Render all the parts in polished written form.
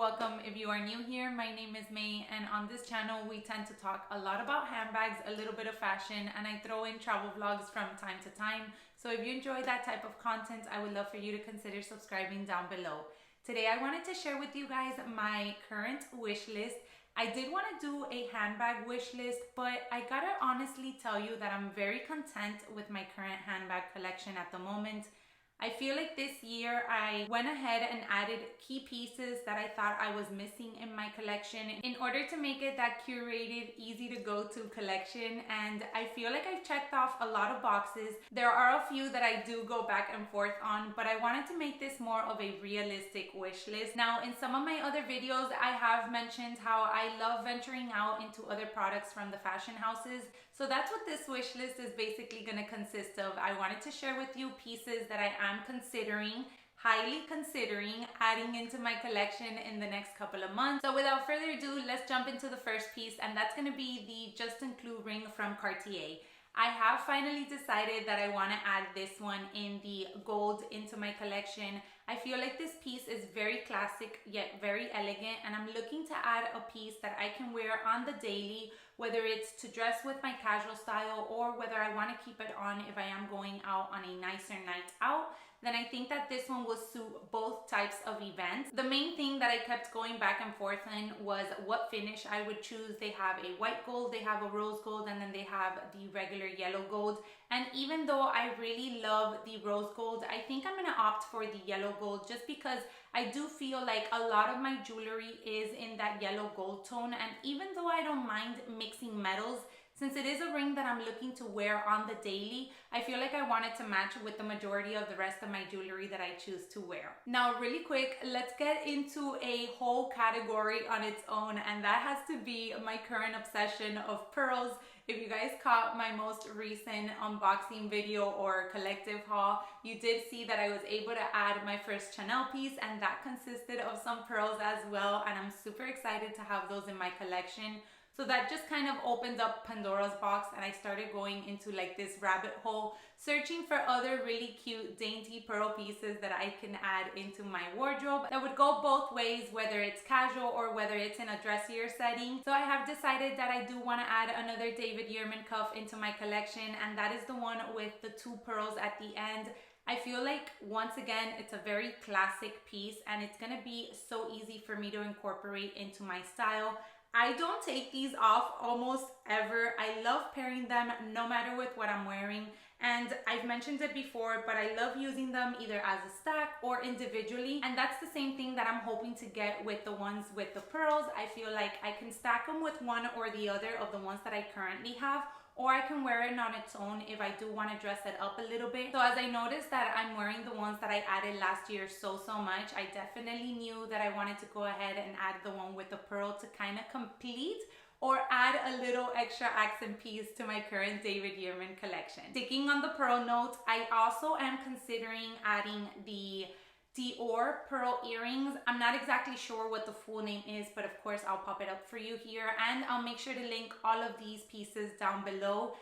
welcome if you are new here. My name is May, and on this channel we tend to talk a lot about handbags, a little bit of fashion, and I throw in travel vlogs from time to time. So if you enjoy that type of content, I would love for you to consider subscribing down below. Today I wanted to share with you guys my current wish list. I did want to do a handbag wish list, but I gotta honestly tell you that I'm very content with my current handbag collection at the moment. I feel like this year I went ahead and added key pieces that I thought I was missing in my collection in order to make it that curated, easy to go to collection, and I feel like I've checked off a lot of boxes. There are a few that I do go back and forth on, but I wanted to make this more of a realistic wish list. Now, in some of my other videos, I have mentioned how I love venturing out into other products from the fashion houses. So that's what this wish list is basically going to consist of. I wanted to share with you pieces that I am highly considering adding into my collection in the next couple of months. So without further ado, let's jump into the first piece, and that's going to be the Justin Clou ring from Cartier. I have finally decided that I want to add this one in the gold into my collection. I feel like this piece is very classic yet very elegant, and I'm looking to add a piece that I can wear on the daily, whether it's to dress with my casual style or whether I want to keep it on if I am going out on a nicer night out. Then I think that this one will suit both types of events. The main thing that I kept going back and forth in was what finish I would choose. They have a white gold, they have a rose gold, and then they have the regular yellow gold. And even though I really love the rose gold, I think I'm gonna opt for the yellow gold just because I do feel like a lot of my jewelry is in that yellow gold tone. And even though I don't mind mixing metals, since it is a ring that I'm looking to wear on the daily, I feel like I want it to match with the majority of the rest of my jewelry that I choose to wear. Now, really quick, let's get into a whole category on its own, and that has to be my current obsession of pearls. If you guys caught my most recent unboxing video or collective haul, you did see that I was able to add my first Chanel piece, and that consisted of some pearls as well, and I'm super excited to have those in my collection. So that just kind of opened up Pandora's box, and I started going into like this rabbit hole, searching for other really cute, dainty pearl pieces that I can add into my wardrobe that would go both ways, whether it's casual or whether it's in a dressier setting. So I have decided that I do want to add another David Yurman cuff into my collection, and that is the one with the two pearls at the end. I feel like, once again, it's a very classic piece, and it's going to be so easy for me to incorporate into my style. I don't take these off almost ever. I love pairing them no matter with what I'm wearing. And I've mentioned it before, but I love using them either as a stack or individually. And that's the same thing that I'm hoping to get with the ones with the pearls. I feel like I can stack them with one or the other of the ones that I currently have, or I can wear it on its own if I do want to dress it up a little bit. So as I noticed that I'm wearing the ones that I added last year so much, I definitely knew that I wanted to go ahead and add the one with the pearl to kind of complete or add a little extra accent piece to my current David Yurman collection. Sticking on the pearl note, I also am considering adding the Dior pearl earrings. I'm not exactly sure what the full name is, but of course I'll pop it up for you here, and I'll make sure to link all of these pieces down below.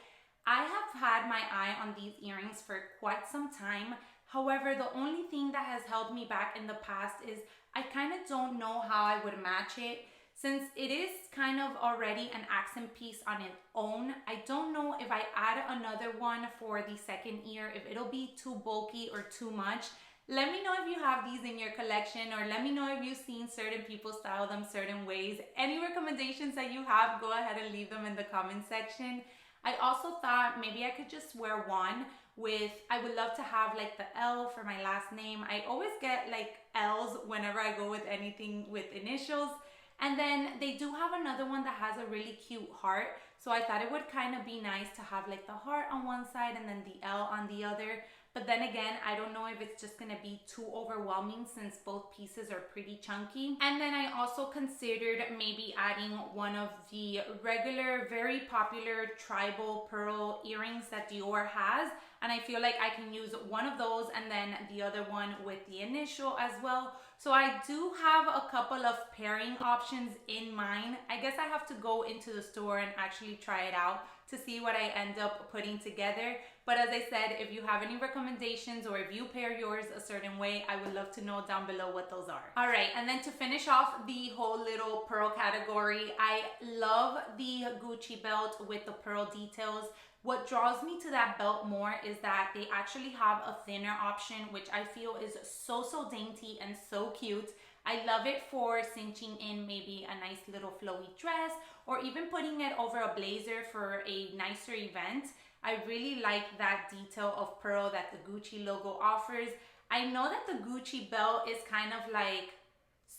I have had my eye on these earrings for quite some time. However, the only thing that has held me back in the past is I kind of don't know how I would match it. Since it is kind of already an accent piece on its own, I don't know if I add another one for the second ear, if it'll be too bulky or too much. Let me know if you have these in your collection, or let me know if you've seen certain people style them certain ways. Any recommendations that you have, go ahead and leave them in the comment section. I also thought maybe I could just wear one with, I would love to have like the L for my last name. I always get like L's whenever I go with anything with initials. And then they do have another one that has a really cute heart. So I thought it would kind of be nice to have like the heart on one side and then the L on the other. But then again, I don't know if it's just gonna be too overwhelming since both pieces are pretty chunky. And then I also considered maybe adding one of the regular, very popular tribal pearl earrings that Dior has. and I feel like I can use one of those and then the other one with the initial as well. So I do have a couple of pairing options in mind. I guess I have to go into the store and actually try it out to see what I end up putting together. But as I said, if you have any recommendations or if you pair yours a certain way, I would love to know down below what those are. All right, and then to finish off the whole little pearl category, I love the Gucci belt with the pearl details. What draws me to that belt more is that they actually have a thinner option, which I feel is so dainty and so cute. I love it for cinching in maybe a nice little flowy dress or even putting it over a blazer for a nicer event. I really like that detail of pearl that the Gucci logo offers. I know that the Gucci belt is kind of like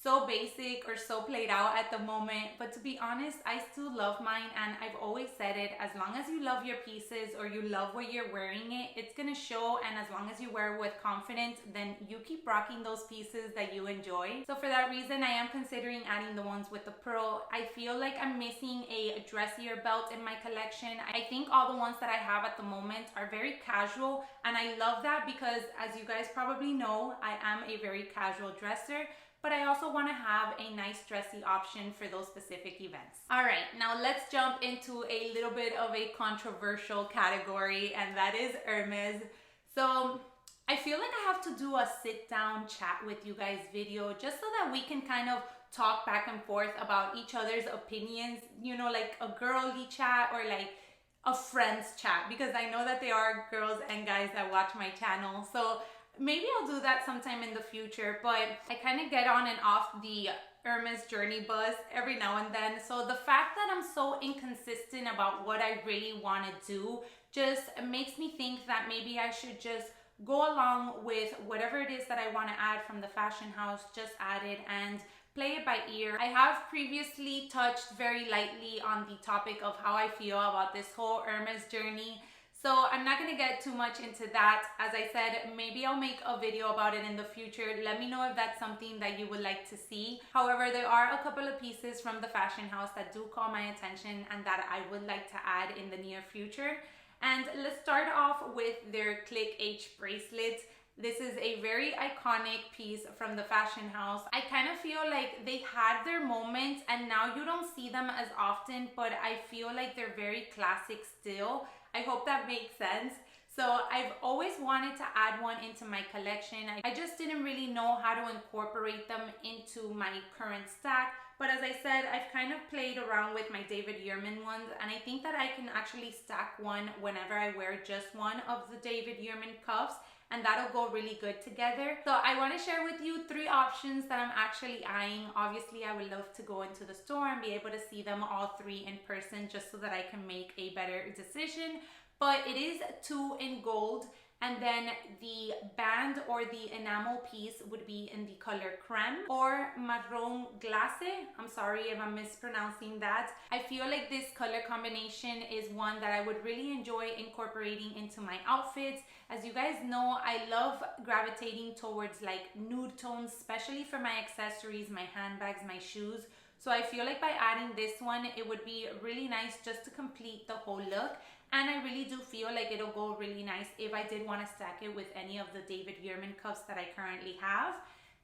so basic or so played out at the moment, but to be honest, I still love mine, and I've always said it, as long as you love your pieces or you love where you're wearing it, it's gonna show, and as long as you wear it with confidence, then you keep rocking those pieces that you enjoy. So for that reason, I am considering adding the ones with the pearl. I feel like I'm missing a dressier belt in my collection. I think all the ones that I have at the moment are very casual, and I love that because, as you guys probably know, I am a very casual dresser, but I also want to have a nice dressy option for those specific events. All right, now let's jump into a little bit of a controversial category, and that is Hermes. So I feel like I have to do a sit down chat with you guys video just so that we can kind of talk back and forth about each other's opinions, you know, like a girly chat or like a friends chat, because I know that there are girls and guys that watch my channel. So maybe I'll do that sometime in the future, but I kind of get on and off the Hermes journey bus every now and then. So the fact that I'm so inconsistent about what I really want to do just makes me think that maybe I should just go along with whatever it is that I want to add from the fashion house, just add it and play it by ear. I have previously touched very lightly on the topic of how I feel about this whole Hermes journey. So I'm not going to get too much into that. As I said, maybe I'll make a video about it in the future. Let me know if that's something that you would like to see. However, there are a couple of pieces from the fashion house that do call my attention and that I would like to add in the near future. And let's start off with their Click H bracelet. This is a very iconic piece from the fashion house. I kind of feel like they had their moments and now you don't see them as often, but I feel like they're very classic still. I hope that makes sense. So I've always wanted to add one into my collection. I just didn't really know how to incorporate them into my current stack. But as I said, I've kind of played around with my David Yurman ones, and I think that I can actually stack one whenever I wear just one of the David Yurman cuffs, and that'll go really good together. So I want to share with you 3 options that I'm actually eyeing. Obviously, I would love to go into the store and be able to see them all 3 in person just so that I can make a better decision. But it is 2 in gold, and then the band or the enamel piece would be in the color creme or marron glacé. I'm sorry if I'm mispronouncing that. I feel like this color combination is one that I would really enjoy incorporating into my outfits. As you guys know, I love gravitating towards like nude tones, especially for my accessories, my handbags, my shoes. So I feel like by adding this one, it would be really nice just to complete the whole look. And I really do feel like it'll go really nice if I did want to stack it with any of the David Yurman cuffs that I currently have.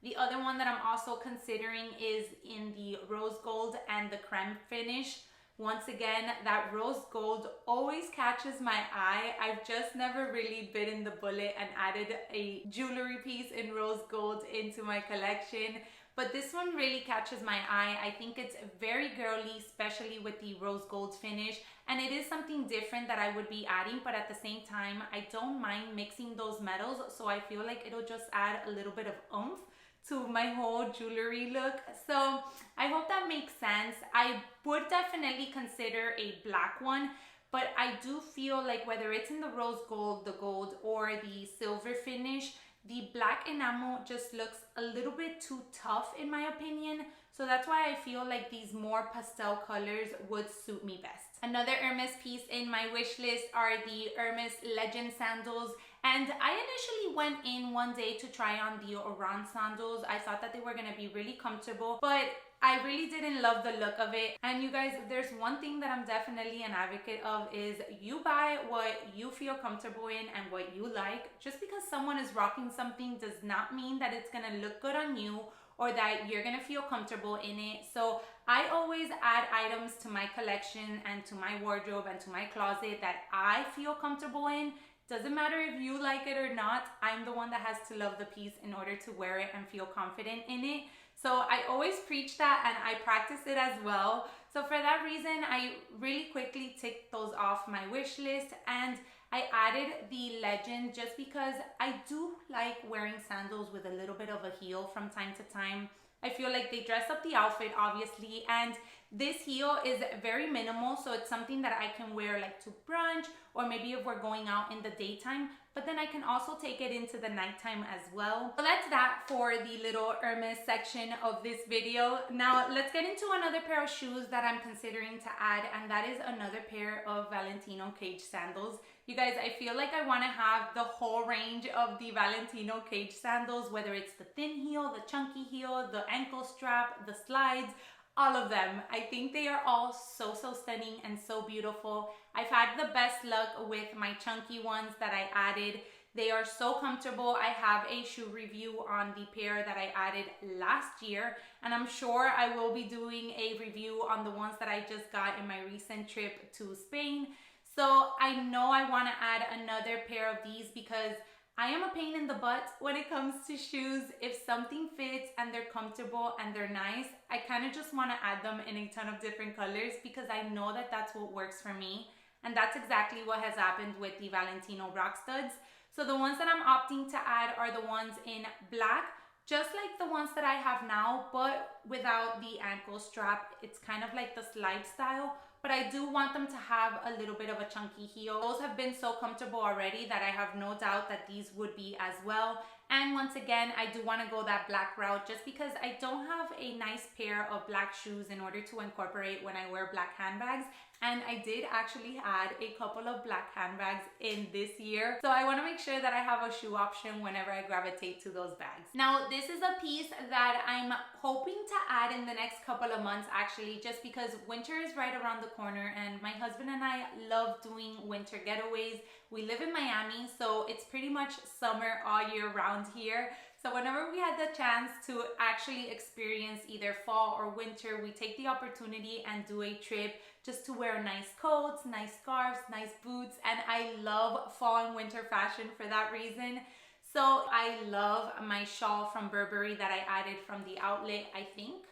The other one that I'm also considering is in the rose gold and the creme finish. Once again, that rose gold always catches my eye. I've just never really bitten the bullet and added a jewelry piece in rose gold into my collection. But this one really catches my eye. I think it's very girly, especially with the rose gold finish. And it is something different that I would be adding, but at the same time, I don't mind mixing those metals. So I feel like it'll just add a little bit of oomph to my whole jewelry look. So I hope that makes sense. I would definitely consider a black one, but I do feel like whether it's in the rose gold, the gold, or the silver finish, the black enamel just looks a little bit too tough in my opinion. So that's why I feel like these more pastel colors would suit me best. Another Hermes piece in my wish list are the Hermes Legend sandals. And I initially went in one day to try on the Oran sandals. I thought that they were going to be really comfortable, but I really didn't love the look of it. And you guys, there's one thing that I'm definitely an advocate of is you buy what you feel comfortable in and what you like. Just because someone is rocking something does not mean that it's gonna look good on you or that you're gonna feel comfortable in it. So I always add items to my collection and to my wardrobe and to my closet that I feel comfortable in. Doesn't matter if you like it or not, I'm the one that has to love the piece in order to wear it and feel confident in it. So I always preach that and I practice it as well. So for that reason, I really quickly ticked those off my wish list, and I added the legend just because I do like wearing sandals with a little bit of a heel from time to time. I feel like they dress up the outfit, obviously, and this heel is very minimal, so it's something that I can wear like to brunch or maybe if we're going out in the daytime, but then I can also take it into the nighttime as well. So that's that for the little Hermes section of this video. Now let's get into another pair of shoes that I'm considering to add, and that is another pair of Valentino cage sandals. You guys, I feel like I want to have the whole range of the Valentino cage sandals, whether it's the thin heel, the chunky heel, the ankle strap, the slides, all of them. I think they are all so stunning and so beautiful. I've had the best luck with my chunky ones that I added. They are so comfortable. I have a shoe review on the pair that I added last year, and I'm sure I will be doing a review on the ones that I just got in my recent trip to Spain. So I know I want to add another pair of these because I am a pain in the butt when it comes to shoes. If something fits and they're comfortable and they're nice, I kind of just want to add them in a ton of different colors because I know that that's what works for me. And that's exactly what has happened with the Valentino rock studs. So the ones that I'm opting to add are the ones in black, just like the ones that I have now, but without the ankle strap. It's kind of like the slide style, but I do want them to have a little bit of a chunky heel. Those have been so comfortable already that I have no doubt that these would be as well. And once again, I do want to go that black route just because I don't have a nice pair of black shoes in order to incorporate when I wear black handbags. And I did actually add a couple of black handbags in this year. So I want to make sure that I have a shoe option whenever I gravitate to those bags. Now, this is a piece that I'm hoping to add in the next couple of months actually, just because winter is right around the corner and my husband and I love doing winter getaways. We live in Miami, so it's pretty much summer all year round here. So whenever we had the chance to actually experience either fall or winter, we take the opportunity and do a trip just to wear nice coats, nice scarves, nice boots. And I love fall and winter fashion for that reason. So I love my shawl from Burberry that I added from the outlet, I think,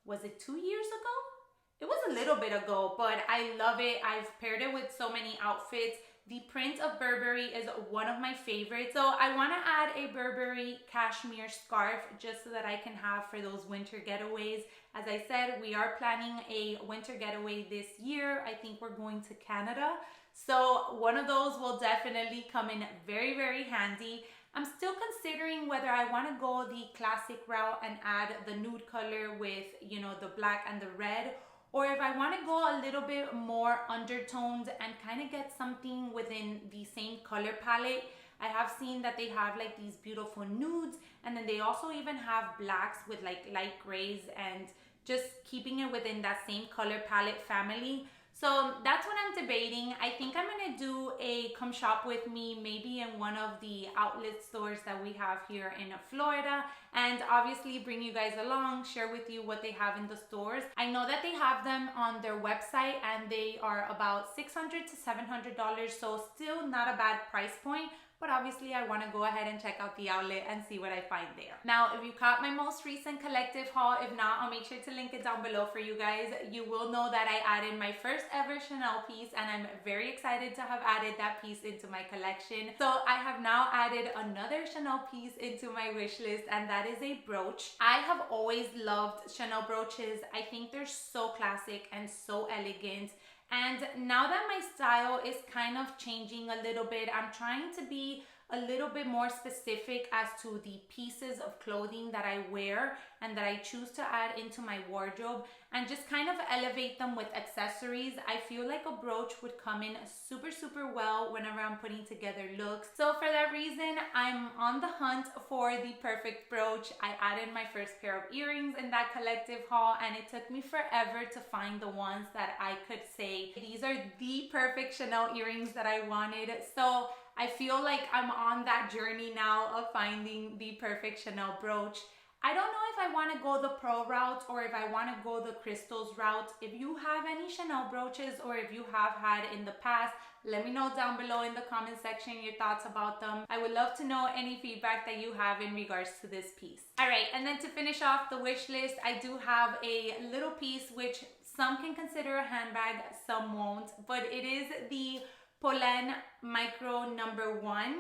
was it 2 years ago? It was a little bit ago, but I love it. I've paired it with so many outfits. The print of Burberry is one of my favorites. So I want to add a Burberry cashmere scarf just so that I can have for those winter getaways. As I said, we are planning a winter getaway this year. I think we're going to Canada. So one of those will definitely come in very handy. I'm still considering whether I want to go the classic route and add the nude color with, you know, the black and the red, or if I want to go a little bit more undertoned and kind of get something within the same color palette. I have seen that they have like these beautiful nudes, and then they also even have blacks with like light grays and just keeping it within that same color palette family. So that's what I'm debating. I think I'm gonna do a come shop with me, maybe in one of the outlet stores that we have here in Florida, and obviously bring you guys along, share with you what they have in the stores. I know that they have them on their website and they are about $600 to $700, so still not a bad price point. But obviously I want to go ahead and check out the outlet and see what I find there. Now, if you caught my most recent collective haul, if not, I'll make sure to link it down below for you guys. You will know that I added my first ever Chanel piece, and I'm very excited to have added that piece into my collection. So I have now added another Chanel piece into my wish list, and that is a brooch. I have always loved Chanel brooches. I think they're so classic and so elegant. And now that my style is kind of changing a little bit, I'm trying to be a little bit more specific as to the pieces of clothing that I wear and that I choose to add into my wardrobe, and just kind of elevate them with accessories. I feel like a brooch would come in super well whenever I'm putting together looks. So for that reason, I'm on the hunt for the perfect brooch. I added my first pair of earrings in that collective haul, and it took me forever to find the ones that I could say, these are the perfect Chanel earrings that I wanted. So I feel like I'm on that journey now of finding the perfect Chanel brooch. I don't know if I want to go the pearl route or if I want to go the crystals route. If you have any Chanel brooches, or if you have had in the past, let me know down below in the comment section your thoughts about them. I would love to know any feedback that you have in regards to this piece. All right, and then to finish off the wish list, I do have a little piece which some can consider a handbag, some won't, but it is the Polene Micro #1.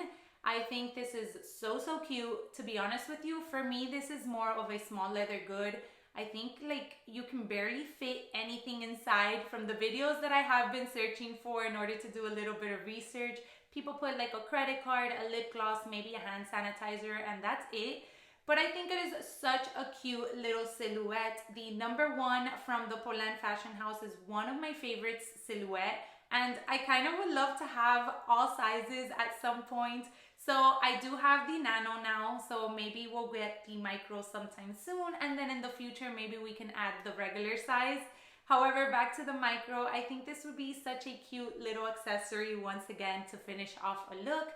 I think this is so cute. To be honest with you, for me, this is more of a small leather good. I think like you can barely fit anything inside. From the videos that I have been searching for in order to do a little bit of research, people put like a credit card, a lip gloss, maybe a hand sanitizer, and that's it. But I think it is such a cute little silhouette. The #1 from the Polene Fashion House is one of my favorites silhouette, and I kind of would love to have all sizes at some point. So I do have the nano now, so maybe we'll get the micro sometime soon, and then in the future maybe we can add the regular size. However, back to the micro, I think this would be such a cute little accessory once again to finish off a look.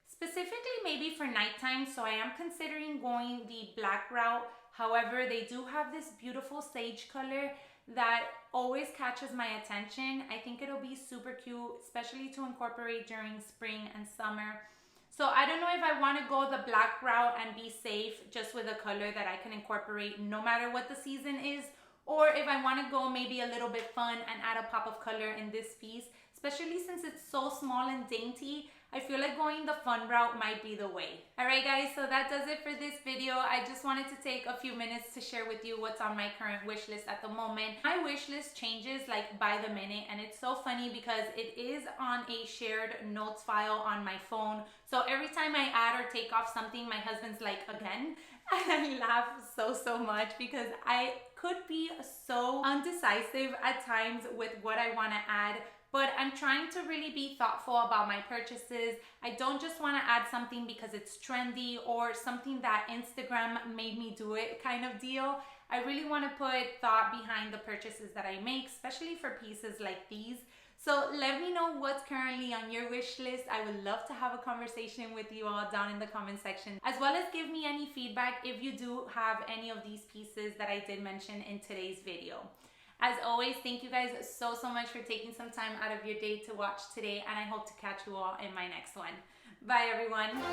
Specifically maybe for nighttime, so I am considering going the black route. However, they do have this beautiful sage color that always catches my attention. I think it'll be super cute, especially to incorporate during spring and summer. So I don't know if I want to go the black route and be safe just with a color that I can incorporate no matter what the season is, or if I want to go maybe a little bit fun and add a pop of color in this piece, especially since it's so small and dainty. I feel like going the fun route might be the way. Alright guys, so that does it for this video. I just wanted to take a few minutes to share with you what's on my current wish list at the moment. My wish list changes like by the minute, and it's so funny because it is on a shared notes file on my phone. So every time I add or take off something, my husband's like, again? And I laugh so much because I could be so undecisive at times with what I want to add. But I'm trying to really be thoughtful about my purchases. I don't just want to add something because it's trendy or something that Instagram made me do it kind of deal. I really want to put thought behind the purchases that I make, especially for pieces like these. So let me know what's currently on your wish list. I would love to have a conversation with you all down in the comment section, as well as give me any feedback if you do have any of these pieces that I did mention in today's video. As always, thank you guys so much for taking some time out of your day to watch today, and I hope to catch you all in my next one. Bye everyone.